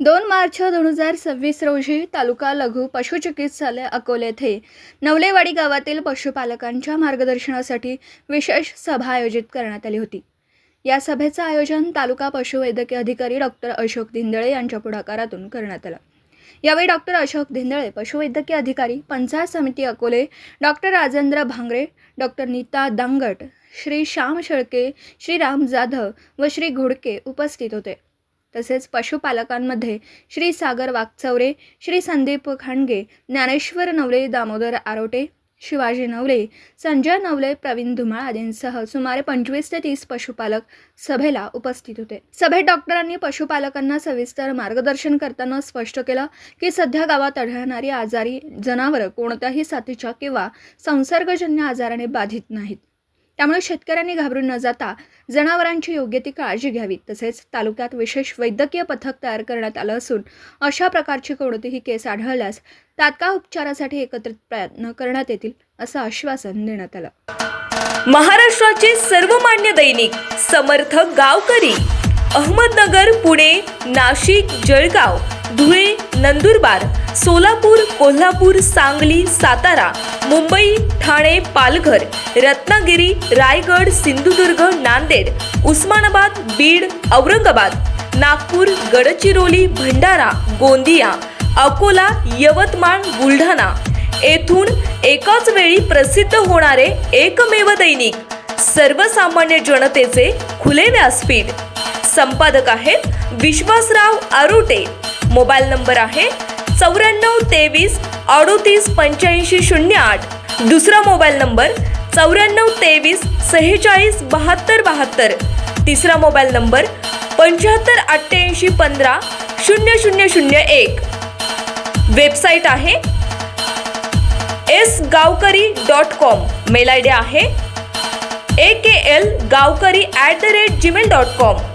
2 मार्च 2026 रोजी तालुका लघु पशुचिकित्सालय अकोले येथे नवलेवाडी गावातील पशुपालकांच्या मार्गदर्शनासाठी विशेष सभा आयोजित करण्यात आली होती। या सभेचे आयोजन तालुका पशुवैद्यकीय अधिकारी डॉक्टर अशोक धिंदळे यांच्या पुढाकारातून करण्यात आले। यावेळी डॉक्टर अशोक धिंदळे, पशुवैद्यकीय अधिकारी, पंचायत समिती अकोले, डॉक्टर राजेंद्र भांगरे, डॉक्टर नीता दांगट, श्री श्याम शेळके, श्री राम जाधव व श्री घोडके उपस्थित होते। तसेच पशुपालकांमध्ये श्री सागर वागचौरे, श्री संदीप खांडगे, ज्ञानेश्वर नवले, दामोदर आरोटे, शिवाजी नवले, संजय नवले, प्रवीण धुमाळ आदींसह सुमारे 25 ते 30 पशुपालक सभेला उपस्थित होते। सभेत डॉक्टरांनी पशुपालकांना सविस्तर मार्गदर्शन करताना स्पष्ट केलं की सध्या गावात आढळणारी आजारी जनावरं कोणत्याही साथीच्या किंवा संसर्गजन्य आजाराने बाधित नाहीत। त्यामुळे शेतकऱ्यांनी घाबरून न जाता जनावरांची योग्य ती काळजी घ्यावी। तसेच तालुक्यात विशेष वैद्यकीय पथक तयार करण्यात आलं असून अशा प्रकारची कोणतीही केस आढळल्यास तात्काळ उपचारासाठी एकत्रित प्रयत्न करण्यात येतील असं आश्वासन देण्यात आलं। महाराष्ट्राचे सर्वमान्य दैनिक समर्थ गावकरी अहमदनगर, पुणे, नाशिक, जळगाव, धुळे, नंदुरबार, सोलापूर, कोल्हापूर, सांगली, सातारा, मुंबई, ठाणे, पालघर, रत्नागिरी, रायगड, सिंधुदुर्ग, नांदेड, उस्मानाबाद, बीड, औरंगाबाद, नागपूर, गडचिरोली, भंडारा, गोंदिया, अकोला, यवतमाळ, बुलढाणा येथून एकाच वेळी प्रसिद्ध होणारे एकमेव दैनिक, सर्वसामान्य जनतेचे खुले व्यासपीठ। संपादक आहेत विश्वासराव आरोटे। मोबाईल नंबर आहे 94 23 38 85 08। दुसरा मोबाईल नंबर 94 23 46 72 72। तिसरा मोबाईल नंबर 75 88 15 0001। वेबसाईट आहे sgavkari.com। मेल आयडी आहे aklgavkari@gmail.com।